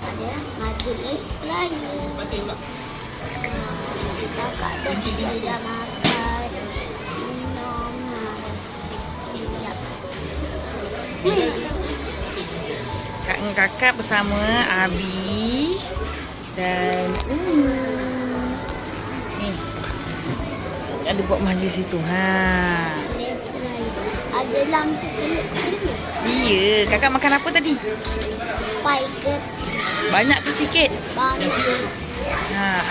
Ada majlis raya. Kakak dah siap makan, minum, siap. Kak dengan kakak bersama Abi dan ni ada buat majlis situ. Majlis raya. Ada lampu kelip-kelip. Iya, kakak makan apa tadi? Spaghetti. Banyak ke sikit? Banyak.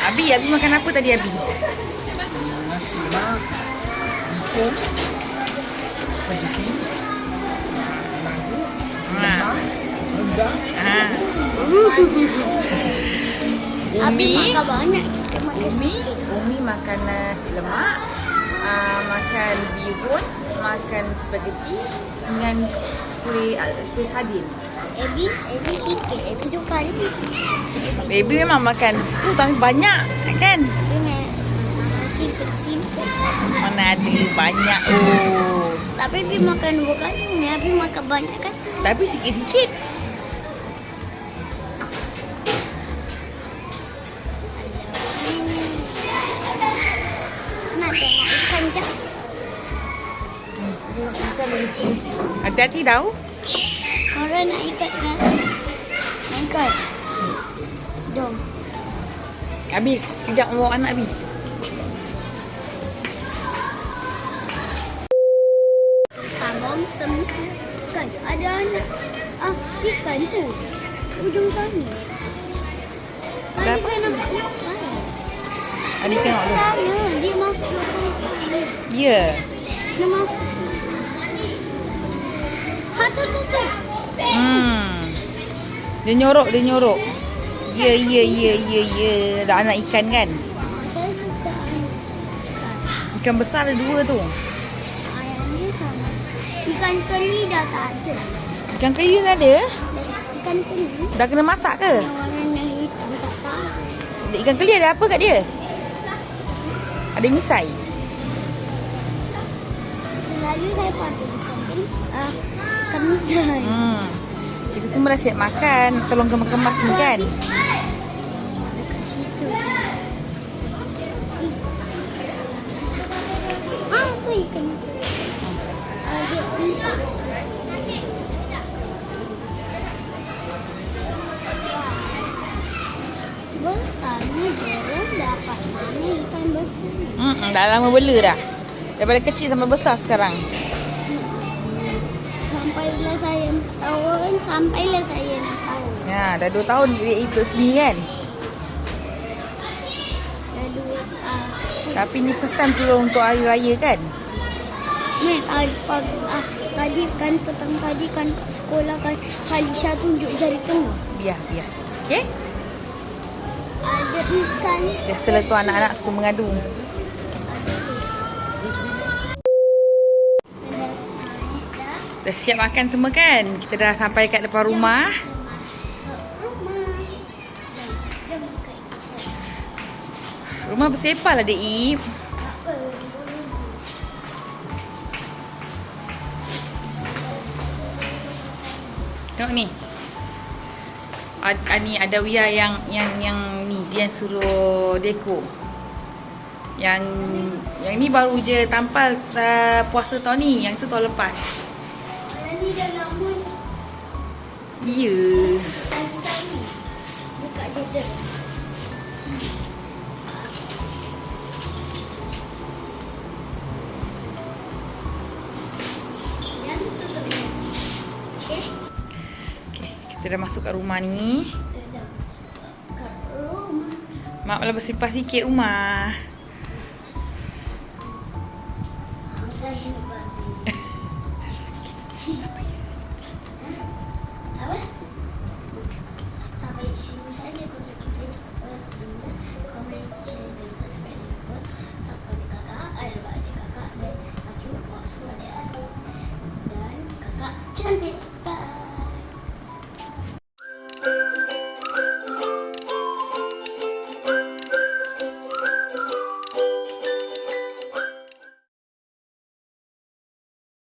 Abi makan apa tadi Abi? Nasi mak, bihun, spaghetti, lemak, rendang. Umi makan banyak, kita makan Umi makan nasi lemak, makan bihun, makan spaghetti dengan kuih sardin. Ebi sikit. Ebi juga ni. Baby memang makan tu tapi banyak kan? Simple. Mana ada banyak Tapi Ebi makan 2 kali ni. Ebi makan banyak kan? tapi sikit-sikit. Nak tengok ikan je. Hati-hati tau. Orang nak ikat kan? Ikat. Jom. Abi, kejap bawa anak Abi. Sambung guys, ada anak ikan tu. Ujung sana. Tadi Berapa? saya nampak. Adik tengok tu. Sana, dia masuk lubang sana. Ya. Dia masuk sana. Tu. Dia nyorok. Ya. Ada anak ikan kan? Saya suka Ikan besar ada 2 tu. ayam ni sama. Ikan keli dah tak ada. Ikan keli dah ada? Ikan keli Dah kena masak ke? yang warna hitam tak tahu. Ikan keli ada apa kat dia? Ada misai. Selalu saya pakai ikan keli. Ikan misai. Kita semua dah siap makan. Tolong kemas-kemas ni kan? Dekat situ. Apa ikan? Ada ikan. Besarnya dorong dapat mana ikan besar. Dah lama bela dah. Daripada kecil sampai besar sekarang. Sampailah saya nak tahu. Ya, dah 2 tahun dia ikut sini kan? Dah 2 Tapi ni first time turun untuk hari raya kan? ni tadi kan petang tadi kan kat sekolah kan Kalisha tunjuk jari tengah. Biar. Okey? Ada ikan. Biasalah tu anak-anak suka mengadu. Dah siap makan semua kan? Kita dah sampai kat depan rumah. Rumah bersepah lah Dek If. Tengok ni. Ni ada Wia yang ni dia suruh deko. Yang ni baru je tampal puasa tahun ni, yang tu tahun lepas. Ni dah lama. Ya. Tadi. Buka je dia. Okey. Kita dah masuk kat rumah ni. Kat rumah. Mak malah bersepah sikit rumah. Apa? Sampai sini saja kalau kita cepat komen, share dan subscribe. Sampai kakak, adik-adik kakak dan aku, pak suami dan kakak cantik.